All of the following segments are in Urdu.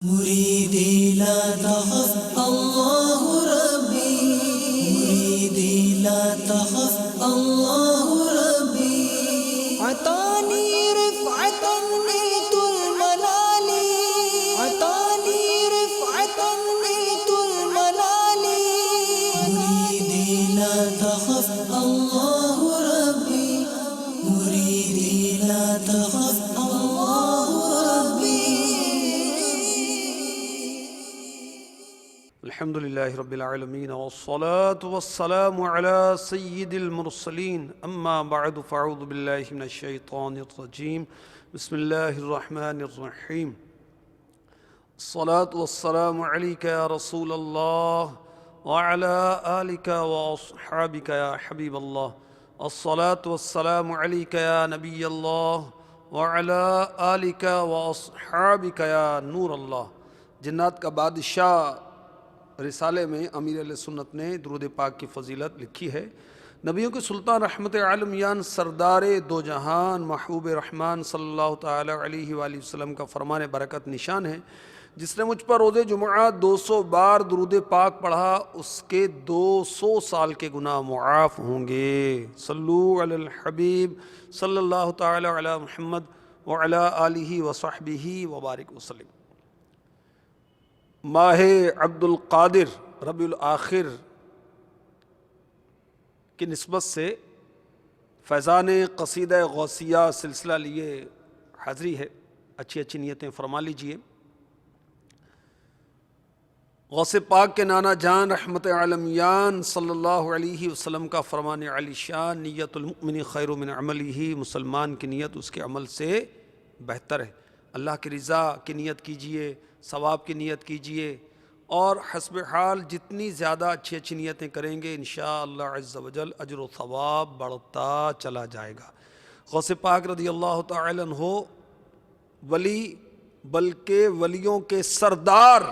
مريدي لا تخف الله ربي، مريدي لا تخف الله ربي. عطاني رفعة نيت المنال، عطاني رفعة نيت المنال. مريدي لا تخف الله ربي، مريدي لا تخف الله ربي. الحمد لله رب العالمين والصلاة والسلام على سيد المرسلين أما بعد فأعوذ بالله من الشيطان الرجيم بسم الله الرحمن الرحيم. الصلاة والسلام عليك يا رسول الله وعلى آلك وأصحابك يا حبيب الله. الصلاة والسلام عليك يا نبي الله وعلى آلك وأصحابك يا نور اللہ. جنات کا بادشاہ رسالے میں امیر علیہ سنت نے درود پاک کی فضیلت لکھی ہے. نبیوں کے سلطان رحمت عالمیان سردار دو جہان محبوب رحمان صلی اللہ تعالی علیہ وآلہ وسلم کا فرمان برکت نشان ہے. جس نے مجھ پر روز جمعہ 200 بار درود پاک پڑھا اس کے 200 سال کے گناہ معاف ہوں گے. صلو علی الحبیب صلی اللہ تعالی علی محمد وعلی آلہ وصحبہ وبارک وسلم. ماہ عبد القادر ربیع الآخر کی نسبت سے فیضان قصیدہ غوثیہ سلسلہ لیے حاضری ہے. اچھی اچھی نیتیں فرما لیجئے. غوث پاک کے نانا جان رحمت عالمیان صلی اللہ علیہ وسلم کا فرمان علی شان نیت المؤمن خیر من عملہ. مسلمان کی نیت اس کے عمل سے بہتر ہے. اللہ کی رضا کی نیت کیجئے، ثواب کی نیت کیجئے، اور حسب حال جتنی زیادہ اچھی اچھی نیتیں کریں گے انشاءاللہ عز و جل اجر و ثواب بڑھتا چلا جائے گا. غوث پاک رضی اللہ تعالی عنہ ولی بلکہ ولیوں کے سردار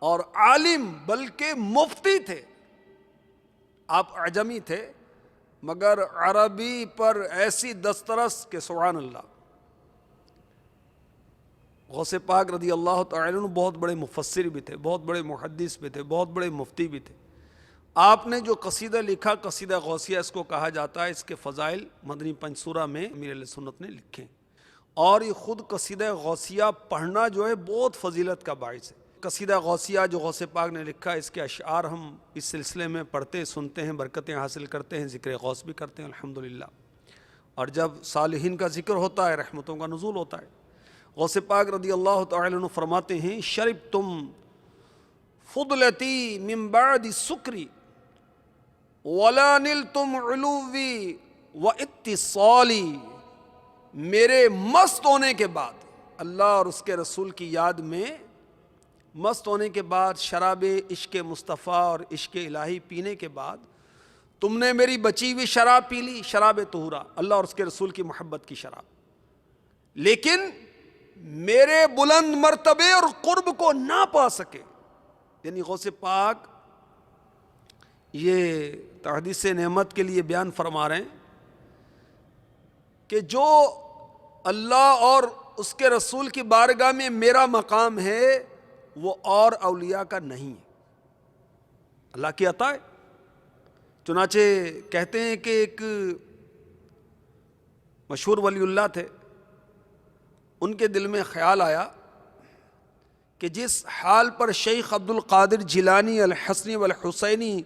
اور عالم بلکہ مفتی تھے. آپ عجمی تھے مگر عربی پر ایسی دسترس کہ سبحان اللہ. غوث پاک رضی اللہ تعالی عنہ بہت بڑے مفسر بھی تھے، بہت بڑے محدث بھی تھے، بہت بڑے مفتی بھی تھے. آپ نے جو قصیدہ لکھا قصیدہ غوثیہ اس کو کہا جاتا ہے. اس کے فضائل مدنی پنجسورہ میں امیر علیہ سنت نے لکھے، اور یہ خود قصیدہ غوثیہ پڑھنا جو ہے بہت فضیلت کا باعث ہے. قصیدہ غوثیہ جو غوث پاک نے لکھا اس کے اشعار ہم اس سلسلے میں پڑھتے سنتے ہیں، برکتیں حاصل کرتے ہیں، ذکر غوث بھی کرتے ہیں الحمدللہ. اور جب صالحین کا ذکر ہوتا ہے رحمتوں کا نزول ہوتا ہے. غوث پاک رضی اللہ تعالی عنہ فرماتے ہیں شربتم فضلتی من بعد سکری ولا نلتم علوی و اتصالی. میرے مست ہونے کے بعد اللہ اور اس کے رسول کی یاد میں مست ہونے کے بعد شراب عشق مصطفیٰ اور عشق الہی پینے کے بعد تم نے میری بچی ہوئی شراب پی لی، شراب طہورہ، اللہ اور اس کے رسول کی محبت کی شراب. لیکن میرے بلند مرتبے اور قرب کو نہ پا سکے. یعنی غوث پاک یہ تحدیث نعمت کے لیے بیان فرما رہے ہیں کہ جو اللہ اور اس کے رسول کی بارگاہ میں میرا مقام ہے وہ اور اولیاء کا نہیں ہے، اللہ کی عطا ہے. چنانچہ کہتے ہیں کہ ایک مشہور ولی اللہ تھے، ان کے دل میں خیال آیا کہ جس حال پر شیخ عبد القادر جیلانی الحسنی والحسینی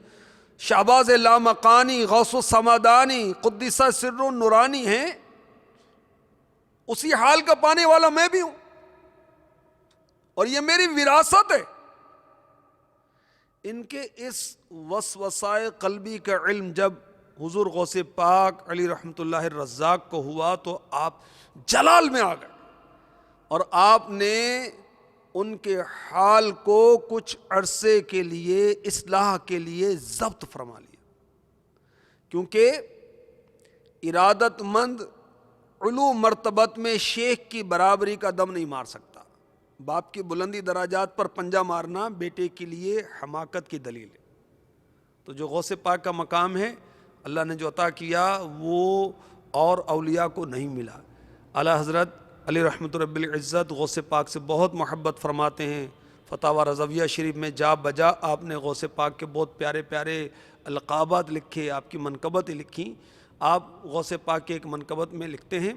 شہباز لامکانی غوث السمدانی قدس سر نورانی ہیں، اسی حال کا پانے والا میں بھی ہوں اور یہ میری وراثت ہے. ان کے اس وسوسۂ قلبی کا علم جب حضور غوث پاک علی رحمۃ اللہ الرزاق کو ہوا تو آپ جلال میں آ گئے اور آپ نے ان کے حال کو کچھ عرصے کے لیے اصلاح کے لیے ضبط فرما لیا. کیونکہ ارادت مند علو مرتبت میں شیخ کی برابری کا دم نہیں مار سکتا. باپ کی بلندی دراجات پر پنجہ مارنا بیٹے کے لیے حماقت کی دلیل ہے. تو جو غوث پاک کا مقام ہے اللہ نے جو عطا کیا وہ اور اولیاء کو نہیں ملا. اعلیٰ حضرت علی رحمت رب العزت غوث پاک سے بہت محبت فرماتے ہیں۔ فتاوی رضویہ شریف میں جا بجا آپ نے غوث پاک کے بہت پیارے پیارے القابات لکھے، آپ کی منقبتیں لکھیں۔ آپ غوث پاک کے ایک منقبت میں لکھتے ہیں،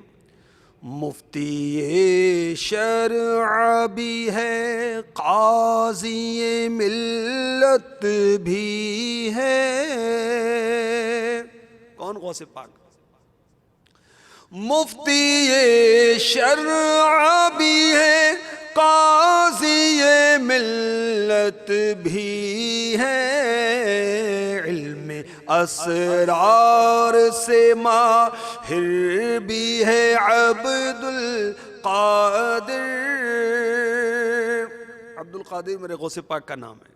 مفتی شرع بھی ہے، قاضی ملت بھی ہے۔ کون؟ غوث پاک۔ مفتی شرع بھی ہے، قاضی ملت بھی ہے، علم اسرار سے ماہر بھی ہے عبد القادر۔ عبد القادر میرے غوث پاک کا نام ہے،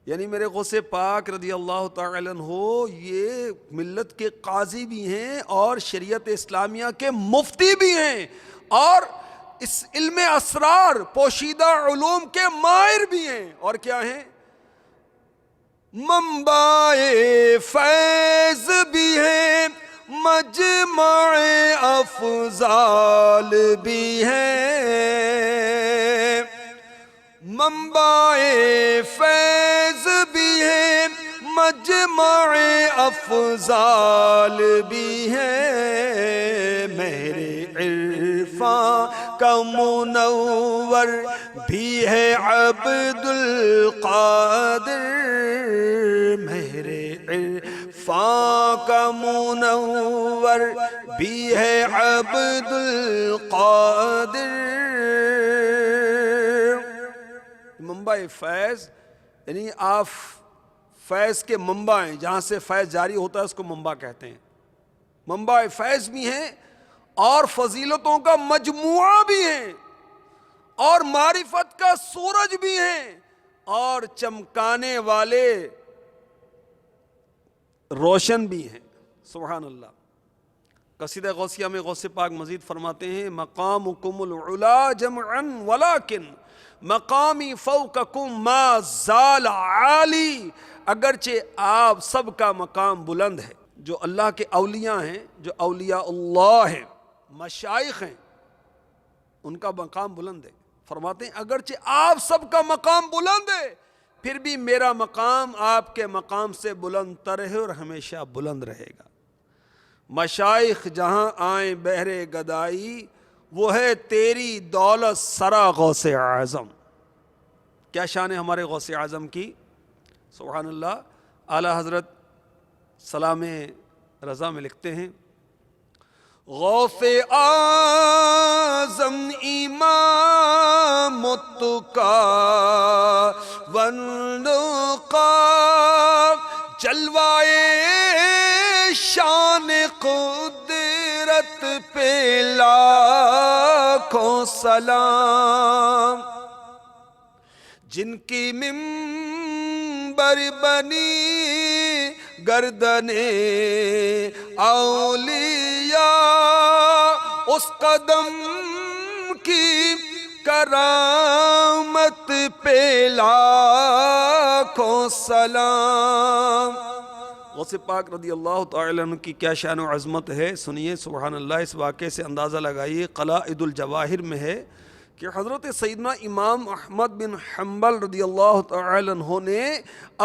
یعنی میرے غوث پاک رضی اللہ تعالی عنہ یہ ملت کے قاضی بھی ہیں اور شریعت اسلامیہ کے مفتی بھی ہیں، اور اس علم اسرار پوشیدہ علوم کے ماہر بھی ہیں۔ اور کیا ہیں؟ منبع فیض بھی ہیں، مجمع افضال بھی ہیں۔ منبع فیض بھی ہیں، مجمع افضال بھی ہیں، مہر عرفان کا منور بھی ہے عبد القادر، مہر عرفان کا منور بھی ہے عبد القادر۔ منبع فیض یعنی آپ فیض کے منبع ہیں، جہاں سے فیض جاری ہوتا ہے اس کو منبع کہتے ہیں۔ منبع فیض بھی ہیں اور فضیلتوں کا مجموعہ بھی ہیں، اور معرفت کا سورج بھی ہیں، اور چمکانے والے روشن بھی ہیں۔ سبحان اللہ۔ قصیدہ غوثیہ میں غوث پاک مزید فرماتے ہیں، مقامکم العلا جمعا ولیکن مقامی فوقکم ما زال عالی۔ اگرچہ آپ سب کا مقام بلند ہے، جو اللہ کے اولیاء ہیں، جو اولیاء اللہ ہیں، مشائخ ہیں، ان کا مقام بلند ہے۔ فرماتے ہیں اگرچہ آپ سب کا مقام بلند ہے، پھر بھی میرا مقام آپ کے مقام سے بلند تر ہے اور ہمیشہ بلند رہے گا۔ مشائخ جہاں آئیں بہر گدائی، وہ ہے تیری دولت سرا غوث اعظم۔ کیا شان ہے ہمارے غوث اعظم کی، سبحان اللہ۔ اعلی حضرت سلام رضا میں لکھتے ہیں، غوث اعظم امام التقا والنقا، جلوائے شان قدرت پہ لاکھوں سلام، جن کی منبر بنی گردن اولیاء، اس قدم کی کرامت پہ لاکھوں سلام۔ غوث پاک رضی اللہ تعالی عنہ کی کیا شان و عظمت ہے، سنیے سبحان اللہ۔ اس واقعے سے اندازہ لگائیے، قلائد الجواہر میں ہے کہ حضرت سیدنا امام احمد بن حنبل رضی اللہ تعالی عنہ نے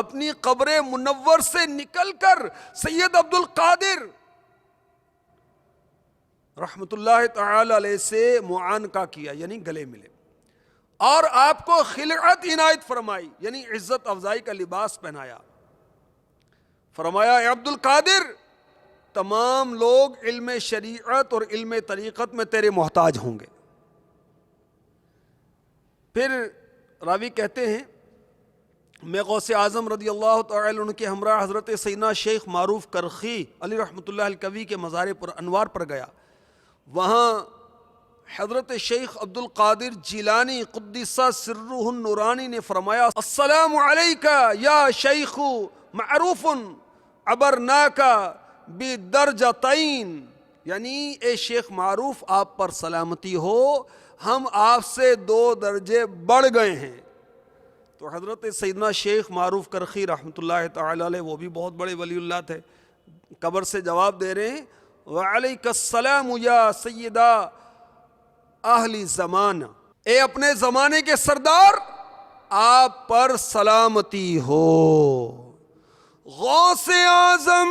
اپنی قبر منور سے نکل کر سید عبد القادر رحمت اللہ تعالی علیہ سے معانقہ کیا، یعنی گلے ملے، اور آپ کو خلعت عنایت فرمائی، یعنی عزت افزائی کا لباس پہنایا۔ فرمایا اے عبد القادر، تمام لوگ علم شریعت اور علم طریقت میں تیرے محتاج ہوں گے۔ پھر راوی کہتے ہیں، میں غوث اعظم رضی اللہ تعالی عنہ کے ہمراہ حضرت سیدنا شیخ معروف کرخی علی رحمۃ اللہ الکوی کے مزار پر انوار پر گیا۔ وہاں حضرت شیخ عبد القادر جیلانی قدس سرہ النورانی نے فرمایا، السلام علیکہ یا شیخ معروف عبرناک بدرجتین، یعنی اے شیخ معروف آپ پر سلامتی ہو، ہم آپ سے 2 درجے بڑھ گئے ہیں۔ تو حضرت سیدنا شیخ معروف کرخی رحمۃ اللہ تعالی علیہ، وہ بھی بہت بڑے ولی اللہ تھے، قبر سے جواب دے رہے ہیں، وعلیک السلام یا سیدہ اہل زمانہ، اے اپنے زمانے کے سردار آپ پر سلامتی ہو۔ غوث اعظم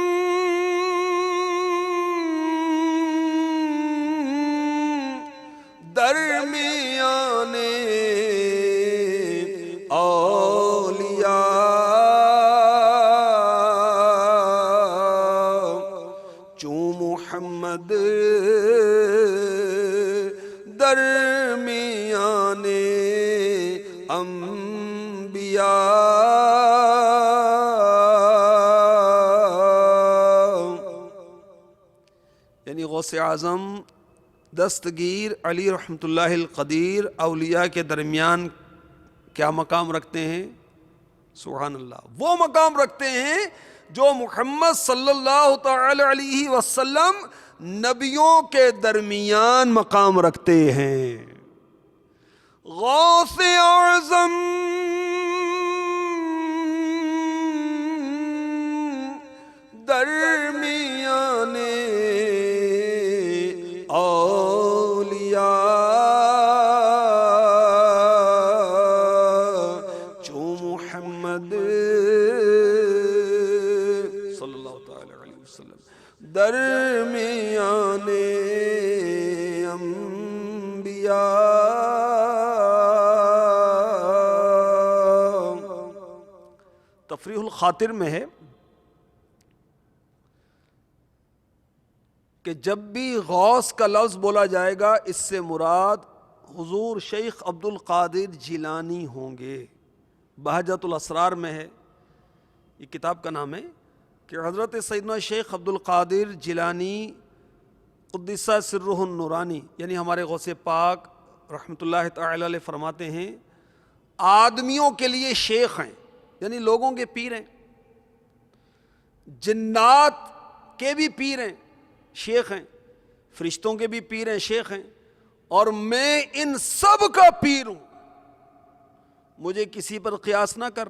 درمیان اولیاء، چوں محمد درمیان انبیاء، یعنی غوث اعظم دستگیر علی رحمۃ اللہ القدیر اولیاء کے درمیان کیا مقام رکھتے ہیں؟ سبحان اللہ، وہ مقام رکھتے ہیں جو محمد صلی اللہ تعالی علیہ وسلم نبیوں کے درمیان مقام رکھتے ہیں۔ غوث اعظم درمیان اولیاء، جو محمد صلی اللہ تعالی علیہ وسلم درمیان انبیاء۔ تفریح الخاطر میں ہے کہ جب بھی غوث کا لفظ بولا جائے گا اس سے مراد حضور شیخ عبد القادر جیلانی ہوں گے۔ بہجت الاسرار میں ہے، یہ کتاب کا نام ہے، کہ حضرت سیدنا شیخ عبد القادر جیلانی قدس سرہ النورانی یعنی ہمارے غوث پاک رحمۃ اللہ تعالی علیہ فرماتے ہیں آدمیوں کے لیے شیخ ہیں، یعنی لوگوں کے پیر ہیں، جنات کے بھی پیر ہیں، شیخ ہیں، فرشتوں کے بھی پیر ہیں، شیخ ہیں، اور میں ان سب کا پیر ہوں۔ مجھے کسی پر قیاس نہ کر،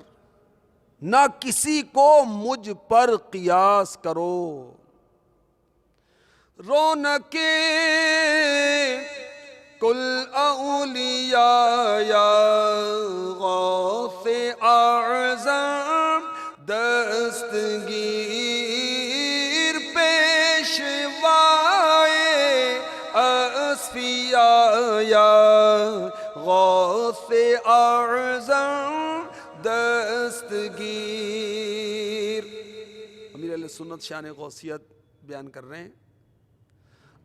نہ کسی کو مجھ پر قیاس کرو۔ رونق کل اولیاء یا غوث اعظم دستگیر یا غوث اعظم دستگیر۔ امیر علیہ سنت شان غوثیت بیان کر رہے ہیں،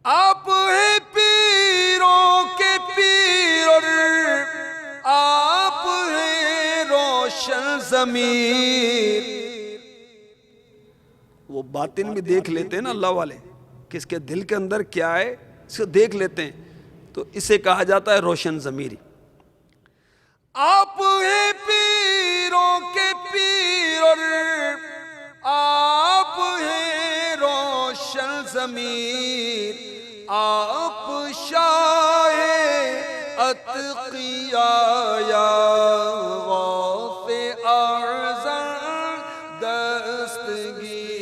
آپ ہیں پیروں کے پیر اور آپ ہیں روشن ضمیر۔ وہ باطن بھی دیکھ لیتے ہیں نا اللہ والے، کس کے دل کے اندر کیا ہے اس کو دیکھ لیتے ہیں، تو اسے کہا جاتا ہے روشن ضمیری۔ آپ ہیں پیروں کے پیر اور آپ ہیں روشن ضمیر، آپ شاہ اتقیاء یا غوث اعظم دستگیر،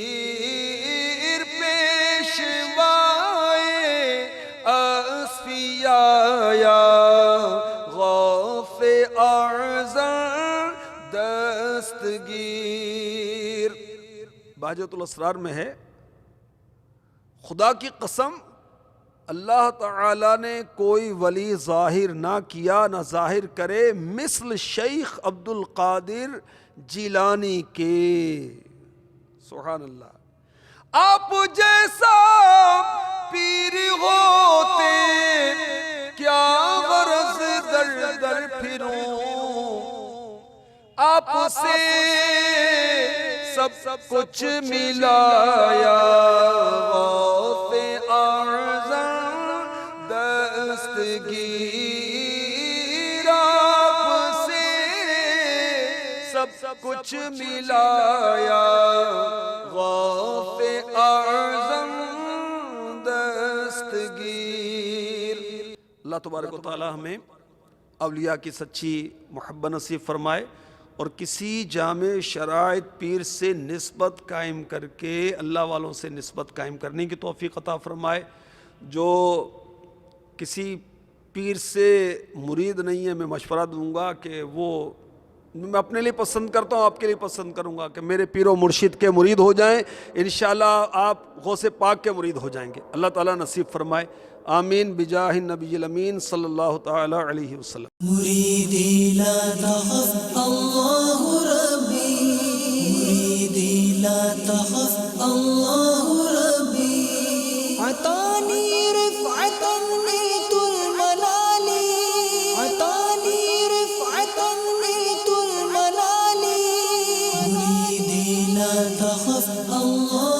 یا غوث اعظم دستگیر۔ بہجت الاسرار میں ہے، خدا کی قسم اللہ تعالی نے کوئی ولی ظاہر نہ کیا نہ ظاہر کرے مثل شیخ عبد القادر جیلانی کے۔ سبحان اللہ، آپ جیسا پیر ہوتے کیا غرض در در پھروں، آپ سے سب کچھ ملا یا غوث اعظم دستگیر، آپ سے سب کچھ ملا یا غوث اعظم دستگیر۔ اللہ تبارک و تعالی ہمیں اولیاء کی سچی محبت نصیب فرمائے اور کسی جامع شرائط پیر سے نسبت قائم کر کے اللہ والوں سے نسبت قائم کرنے کی توفیق عطا فرمائے۔ جو کسی پیر سے مرید نہیں ہے، میں مشورہ دوں گا کہ وہ، میں اپنے لیے پسند کرتا ہوں، آپ کے لیے پسند کروں گا کہ میرے پیر و مرشد کے مرید ہو جائیں، انشاءاللہ آپ غوث پاک کے مرید ہو جائیں گے۔ اللہ تعالیٰ نصیب فرمائے، آمین بجاہ النبی الامین صلی اللہ تعالی علیہ وسلم۔ مريدي لا تخف الله ربي، مريدي لا تخف الله ربي، عطاني رفعة نلت المنال، عطاني رفعة نلت المنال، مريدي لا تخف الله